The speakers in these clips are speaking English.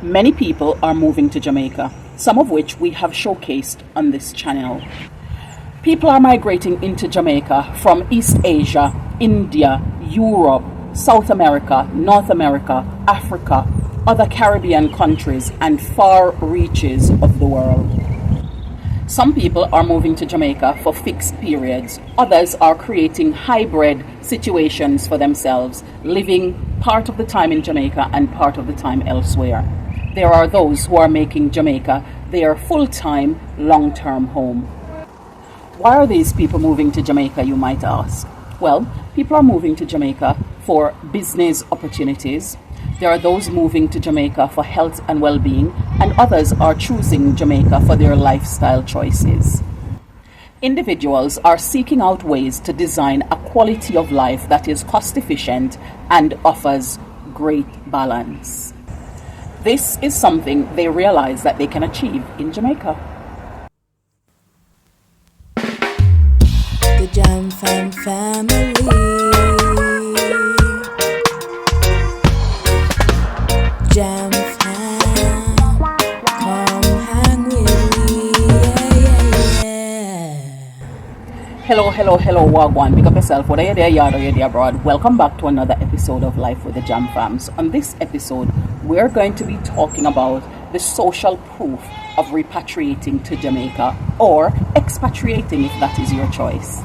Many people are moving to Jamaica, some of which we have showcased on this channel. People are migrating into Jamaica from East Asia, India, Europe, South America, North America, Africa, other Caribbean countries, and far reaches of the world. Some people are moving to Jamaica for fixed periods. Others are creating hybrid situations for themselves, living part of the time in Jamaica and part of the time elsewhere. There are those who are making Jamaica their full-time, long-term home. Why are these people moving to Jamaica, you might ask? Well, people are moving to Jamaica for business opportunities. There are those moving to Jamaica for health and well-being, and others are choosing Jamaica for their lifestyle choices. Individuals are seeking out ways to design a quality of life that is cost-efficient and offers great balance. This is something they realize that they can achieve in Jamaica. The Jam Fam family. Jam Fam, come hang with me. Yeah. Hello, Wagwan. Pick up yourself, whether you're there, yard, or you're there abroad. Welcome back to another episode of Life with the Jam Fams. On this episode, we're going to be talking about the social proof of repatriating to Jamaica, or expatriating if that is your choice.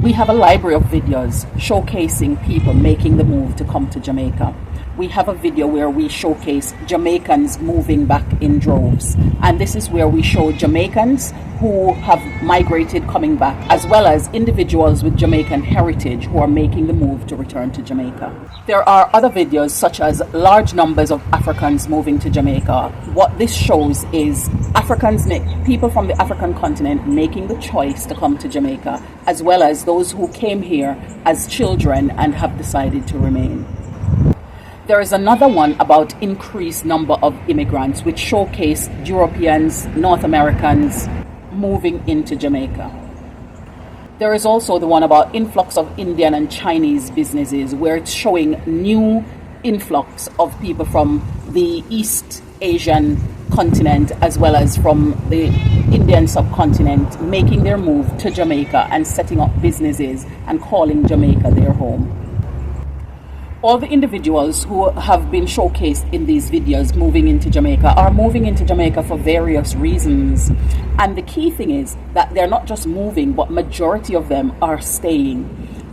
We have a library of videos showcasing people making the move to come to Jamaica. We have a video where we showcase Jamaicans moving back in droves, and this is where we show Jamaicans who have migrated coming back, as well as individuals with Jamaican heritage who are making the move to return to Jamaica. There are other videos such as large numbers of Africans moving to Jamaica. What this shows is people from the African continent making the choice to come to Jamaica, as well as those who came here as children and have decided to remain. There is another one about increased number of immigrants, which showcase Europeans, North Americans moving into Jamaica. There is also the one about influx of Indian and Chinese businesses, where it's showing new influx of people from the East Asian continent as well as from the Indian subcontinent making their move to Jamaica and setting up businesses and calling Jamaica their home. All the individuals who have been showcased in these videos moving into Jamaica are moving into Jamaica for various reasons. And the key thing is that they're not just moving, but majority of them are staying.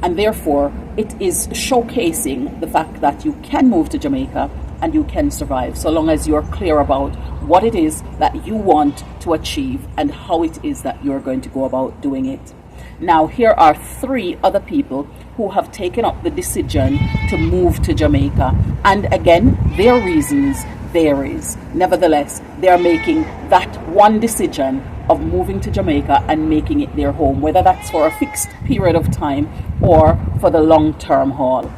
And therefore, it is showcasing the fact that you can move to Jamaica and you can survive, so long as you're clear about what it is that you want to achieve and how it is that you're going to go about doing it. Now, here are 3 other people who have taken up the decision to move to Jamaica. And again, their reasons varies. Nevertheless, they are making that one decision of moving to Jamaica and making it their home, whether that's for a fixed period of time or for the long-term haul.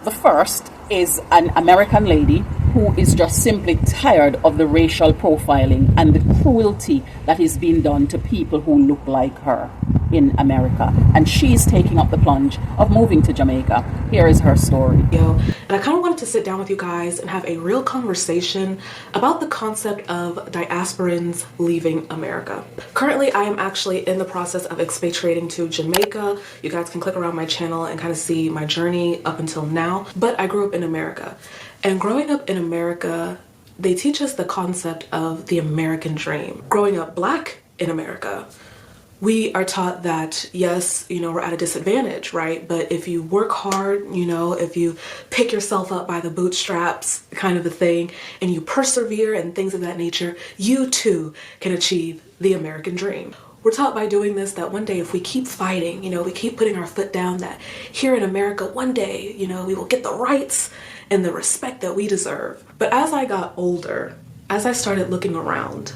The first is an American lady who is just simply tired of the racial profiling and the cruelty that is being done to people who look like her in America, and she's taking up the plunge of moving to Jamaica. Here is her story. And I kind of wanted to sit down with you guys and have a real conversation about the concept of diasporans leaving America. Currently, I am actually in the process of expatriating to Jamaica. You guys can click around my channel and kind of see my journey up until now. But I grew up in America, and growing up in America, they teach us the concept of the American dream. Growing up Black in America, we are taught that, yes, we're at a disadvantage, right? But if you work hard, if you pick yourself up by the bootstraps, kind of a thing, and you persevere and things of that nature, you too can achieve the American dream. We're taught by doing this that one day if we keep fighting, we keep putting our foot down, that here in America, one day, we will get the rights and the respect that we deserve. But as I got older, as I started looking around,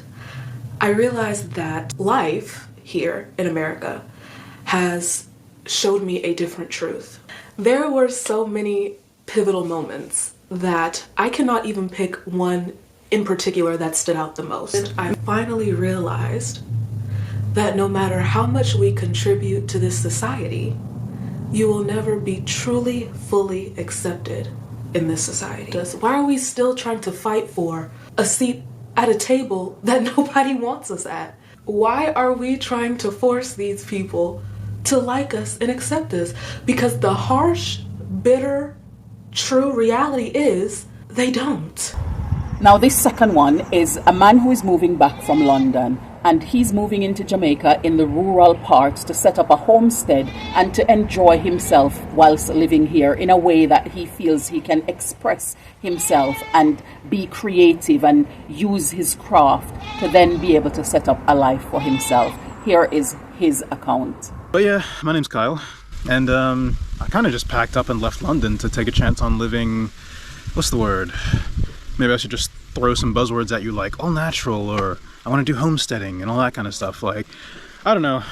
I realized that life here in America has showed me a different truth. There were so many pivotal moments that I cannot even pick one in particular that stood out the most. I finally realized that no matter how much we contribute to this society, you will never be truly, fully accepted in this society? Why are we still trying to fight for a seat at a table that nobody wants us at? Why are we trying to force these people to like us and accept us? Because the harsh, bitter, true reality is they don't. Now, this second one is a man who is moving back from London, and he's moving into Jamaica in the rural parts to set up a homestead and to enjoy himself whilst living here in a way that he feels he can express himself and be creative and use his craft to then be able to set up a life for himself. Here is his account. But yeah, my name's Kyle, and I kind of just packed up and left London to take a chance on living, what's the word? Maybe I should just throw some buzzwords at you like all natural, or I want to do homesteading and all that kind of stuff. Like, I don't know.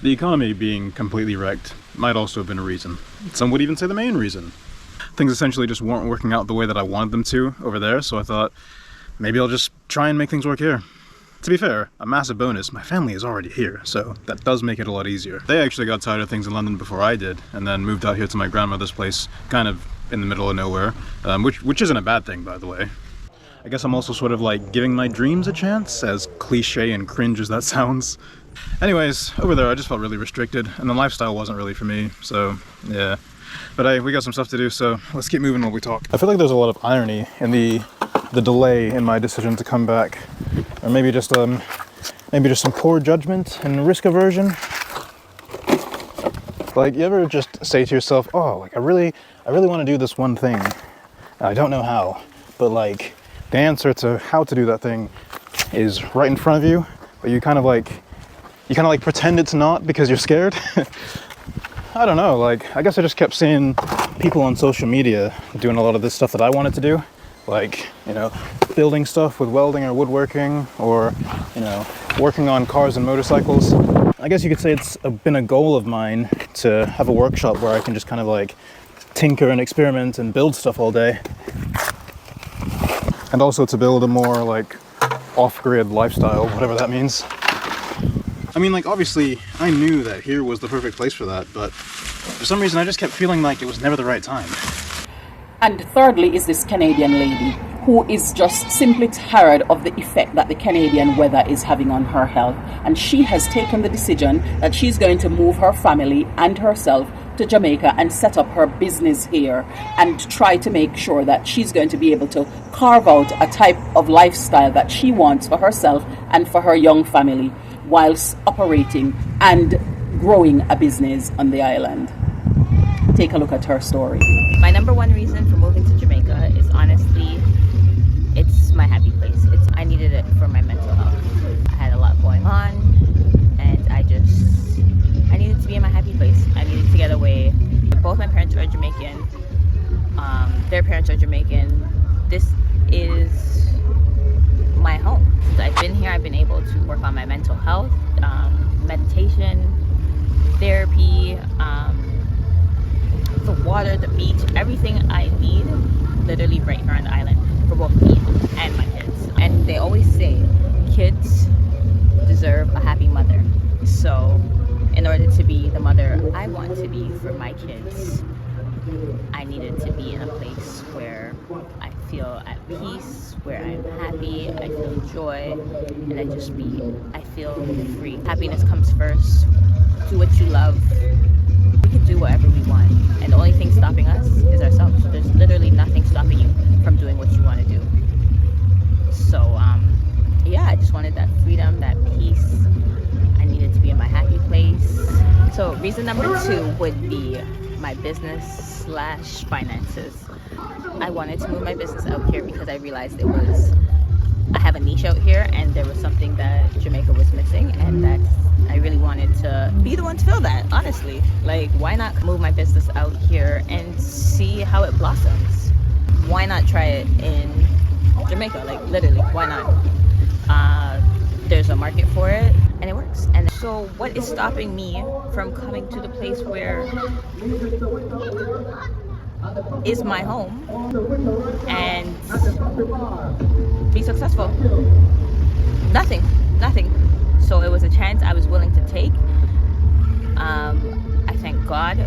The economy being completely wrecked might also have been a reason. Some would even say the main reason. Things essentially just weren't working out the way that I wanted them to over there, so I thought maybe I'll just try and make things work here. To be fair, a massive bonus, my family is already here, so that does make it a lot easier. They actually got tired of things in London before I did, and then moved out here to my grandmother's place, kind of in the middle of nowhere, which isn't a bad thing, by the way. I guess I'm also sort of like giving my dreams a chance, as cliche and cringe as that sounds. Anyways, over there I just felt really restricted, and the lifestyle wasn't really for me, so yeah. But hey, we got some stuff to do, so let's keep moving while we talk. I feel like there's a lot of irony in the delay in my decision to come back, or maybe just some poor judgment and risk aversion. Like, you ever just say to yourself, oh, like I really want to do this one thing, and I don't know how, but like the answer to how to do that thing is right in front of you, but you kind of like pretend it's not because you're scared. I don't know, like I guess I just kept seeing people on social media doing a lot of this stuff that I wanted to do, like, you know, building stuff with welding or woodworking, or, you know, working on cars and motorcycles. I guess you could say it's been a goal of mine to have a workshop where I can just kind of like tinker and experiment and build stuff all day. And also to build a more like off-grid lifestyle, whatever that means. I mean, like, obviously I knew that here was the perfect place for that, but for some reason I just kept feeling like it was never the right time. And thirdly is this Canadian lady who is just simply tired of the effect that the Canadian weather is having on her health. And she has taken the decision that she's going to move her family and herself to Jamaica and set up her business here and try to make sure that she's going to be able to carve out a type of lifestyle that she wants for herself and for her young family whilst operating and growing a business on the island. Take a look at her story. My number one reason for moving to Jamaica is honestly, it's my happy place. I needed it for my mental health. I had a lot going on, and I needed to be in my happy place. I needed to get away. Both my parents are Jamaican. Their parents are Jamaican. This is my home. I've been here. I've been able to work on my mental health, meditation, therapy, the water, the beach, everything I need, literally right here on the island for both me and my kids. And they always say kids deserve a happy mother. So in order to be the mother I want to be for my kids, I needed to be in a place where I feel at peace, where I'm happy, I feel joy, and I feel free. Happiness comes first. Do what you love. We can do whatever we want, and the only thing stopping us is ourselves. There's literally nothing stopping you from doing what you want to do. So yeah, I just wanted that freedom, that peace. I needed to be in my happy place. So reason number 2 would be my business/finances. I wanted to move my business out here because I realized I have a niche out here, and there was something that Jamaica was missing, and that I really wanted to be the one to fill that, honestly. Like, why not move my business out here and see how it blossoms? Why not try it in Jamaica? Like, literally, why not? There's a market for it, and it works. And so what is stopping me from coming to the place where is my home and be successful? Nothing. So it was a chance I was willing to take. I thank God.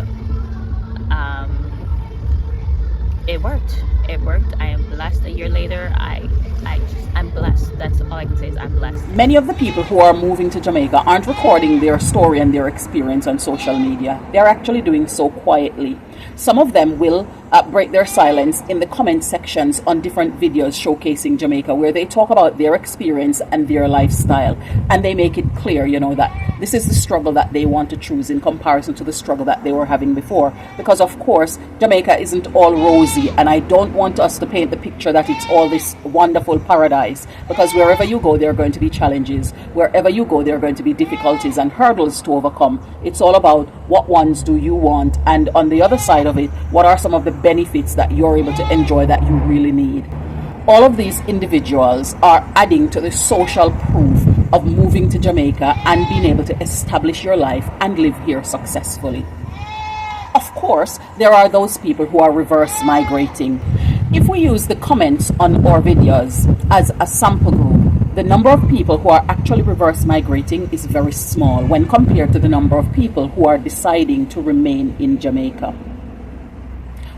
it worked. It worked. I am blessed. A year later, I'm blessed. That's all I can say is I'm blessed. Many of the people who are moving to Jamaica aren't recording their story and their experience on social media. They're actually doing so quietly. Some of them will break their silence in the comment sections on different videos showcasing Jamaica, where they talk about their experience and their lifestyle, and they make it clear, that this is the struggle that they want to choose in comparison to the struggle that they were having before. Because of course Jamaica isn't all rosy, and I don't want us to paint the picture that it's all this wonderful paradise, because wherever you go there are going to be challenges. Wherever you go there are going to be difficulties and hurdles to overcome. It's all about what ones do you want, and on the other side of it, what are some of the benefits that you're able to enjoy that you really need. All of these individuals are adding to the social proof of moving to Jamaica and being able to establish your life and live here successfully. Of course, there are those people who are reverse migrating. If we use the comments on our videos as a sample group, the number of people who are actually reverse migrating is very small when compared to the number of people who are deciding to remain in Jamaica.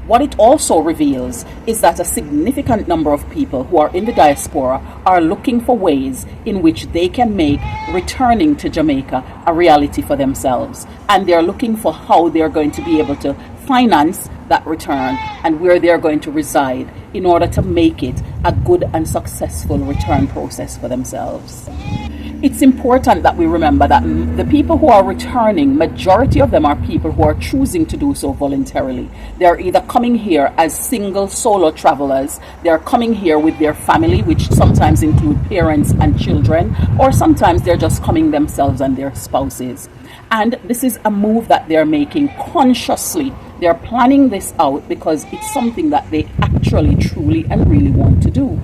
What it also reveals is that a significant number of people who are in the diaspora are looking for ways in which they can make returning to Jamaica a reality for themselves. And they're looking for how they're going to be able to finance that return and where they're going to reside in order to make it a good and successful return process for themselves. It's important that we remember that the people who are returning, majority of them are people who are choosing to do so voluntarily. They're either coming here as single solo travelers, they're coming here with their family, which sometimes include parents and children, or sometimes they're just coming themselves and their spouses. And this is a move that they're making consciously. They're planning this out because it's something that they actually, truly, and really want to do.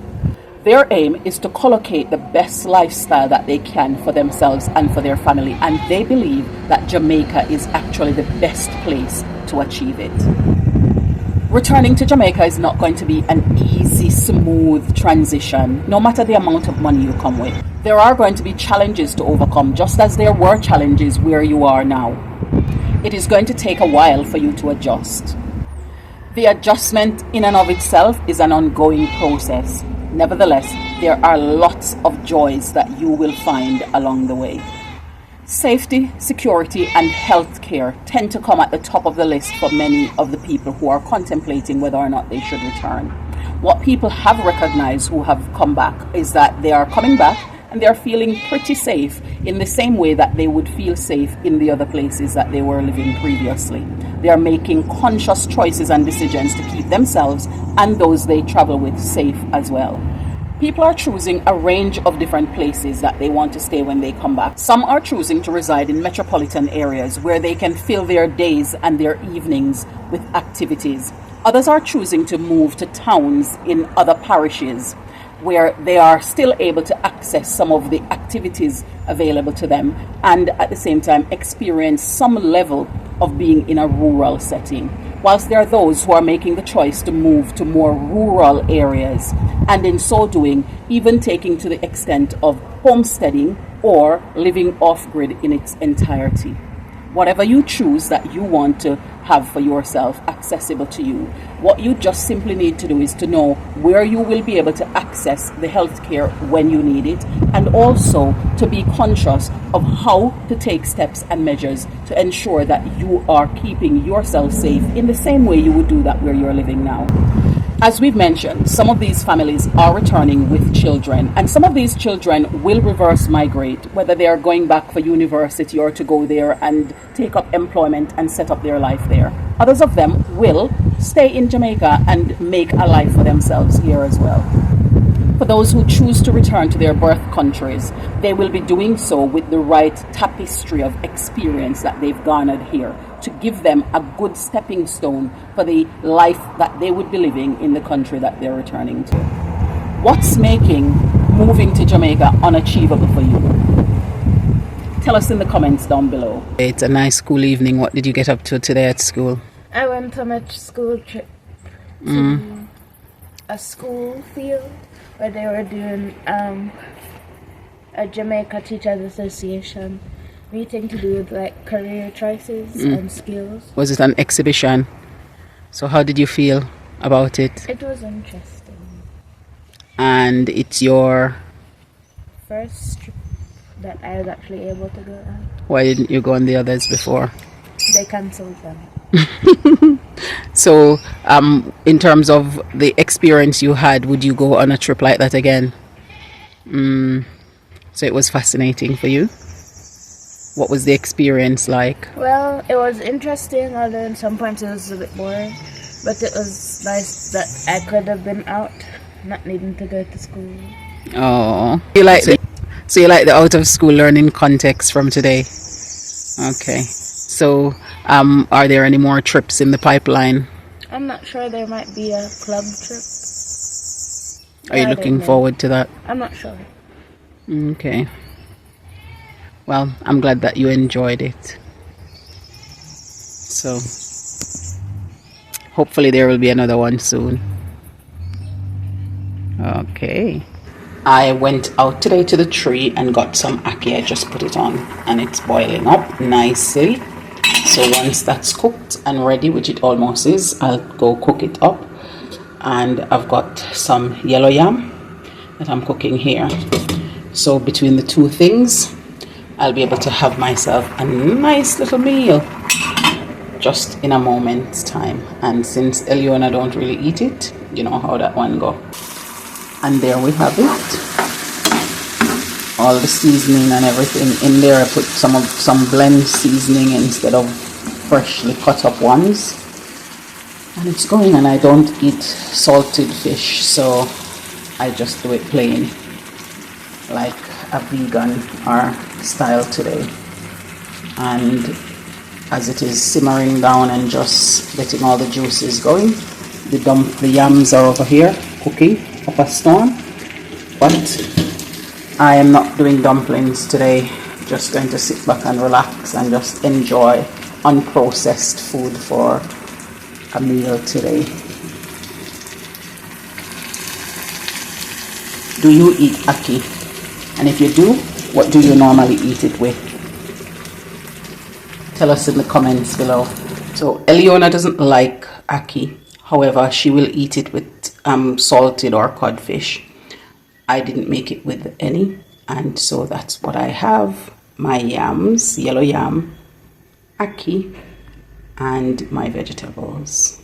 Their aim is to collocate the best lifestyle that they can for themselves and for their family, and they believe that Jamaica is actually the best place to achieve it. Returning to Jamaica is not going to be an easy, smooth transition, no matter the amount of money you come with. There are going to be challenges to overcome, just as there were challenges where you are now. It is going to take a while for you to adjust. The adjustment in and of itself is an ongoing process. Nevertheless, there are lots of joys that you will find along the way. Safety, security, and healthcare tend to come at the top of the list for many of the people who are contemplating whether or not they should return. What people have recognized who have come back is that they are coming back and they're feeling pretty safe in the same way that they would feel safe in the other places that they were living previously. They are making conscious choices and decisions to keep themselves and those they travel with safe as well. People are choosing a range of different places that they want to stay when they come back. Some are choosing to reside in metropolitan areas where they can fill their days and their evenings with activities. Others are choosing to move to towns in other parishes where they are still able to access some of the activities available to them and at the same time experience some level of being in a rural setting. Whilst there are those who are making the choice to move to more rural areas, and in so doing, even taking to the extent of homesteading or living off-grid in its entirety. Whatever you choose that you want to have for yourself accessible to you, what you just simply need to do is to know where you will be able to access the healthcare when you need it, and also to be conscious of how to take steps and measures to ensure that you are keeping yourself safe in the same way you would do that where you're living now. As we've mentioned, some of these families are returning with children, and some of these children will reverse migrate, whether they are going back for university or to go there and take up employment and set up their life there. Others of them will stay in Jamaica and make a life for themselves here as well. For those who choose to return to their birth countries, they will be doing so with the right tapestry of experience that they've garnered here to give them a good stepping stone for the life that they would be living in the country that they're returning to. What's making moving to Jamaica unachievable for you? Tell us in the comments down below. It's a nice school evening. What did you get up to today at school? I went on a school trip to a school field where they were doing a Jamaica Teachers Association meeting to do with like career choices and skills. Was it an exhibition? So how did you feel? about it? It was interesting. And it's your... First trip that I was actually able to go on. Why didn't you go on the others before? They cancelled them. So, in terms of the experience you had, would you go on a trip like that again? So it was fascinating for you? What was the experience like? Well, it was interesting, although in some points it was a bit boring. But it was nice that I could have been out, not needing to go to school. Oh, you like so you like the out of school learning context from today? Okay. So, are there any more trips in the pipeline? I'm not sure, there might be a club trip. Are you I don't looking know. forward to that? I'm not sure. Okay. Well, I'm glad that you enjoyed it. So, hopefully there will be another one soon. Okay. I went out today to the tree and got some ackee. I just put it on and it's boiling up nicely. So once that's cooked and ready, which it almost is, I'll go cook it up. And I've got some yellow yam that I'm cooking here. So between the two things, I'll be able to have myself a nice little meal just in a moment's time. And since Eliona don't really eat it, you know how that one go. And there we have it. All the seasoning and everything in there. I put some blend seasoning instead of freshly cut up ones. And it's going, and I don't eat salted fish, so I just do it plain, like a vegan or style today. And as it is simmering down and just letting all the juices going, the yams are over here cooking up a storm. But I am not doing dumplings today, just going to sit back and relax and just enjoy unprocessed food for a meal today. Do you eat ackee? And if you do, what do you normally eat it with? Tell us in the comments below. So Eliona doesn't like ackee. However, she will eat it with salted or codfish. I didn't make it with any, and so that's what I have. My yams, yellow yam, ackee, and my vegetables.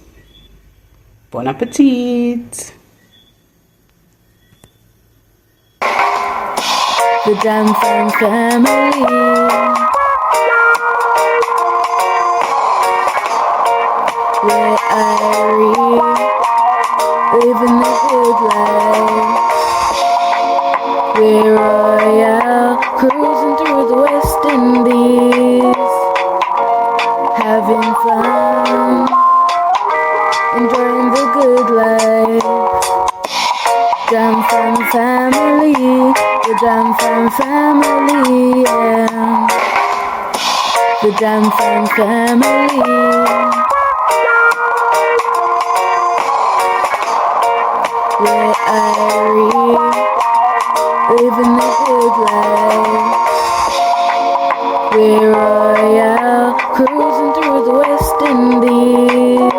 Bon appetit! The Jam Fam family. Where living the good life. We're royal, cruising through the West Indies, having fun, enjoying the good life. Jam Fam family, the Jam Fam family, yeah. The Jam Fam family. Where living the good life. We're royal, cruising through the West Indies,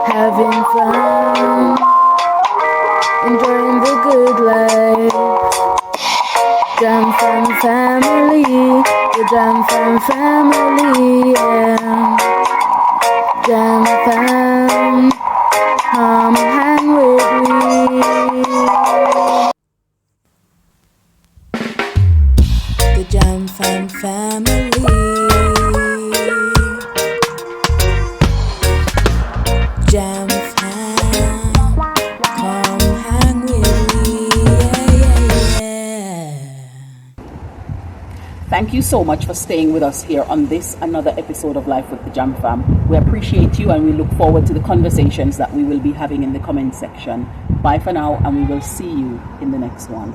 having fun, enjoying the good life. Jam Fam family, the Jam Fam family, yeah. Jam Fam, come hang with me. The Jam Fam family. Jam Fam, come hang with me. Yeah, yeah, yeah. Thank you so much for staying with us here on this another episode of Life with the Jam Fam. We appreciate you and we look forward to the conversations that we will be having in the comment section. Bye for now, and we will see you in the next one.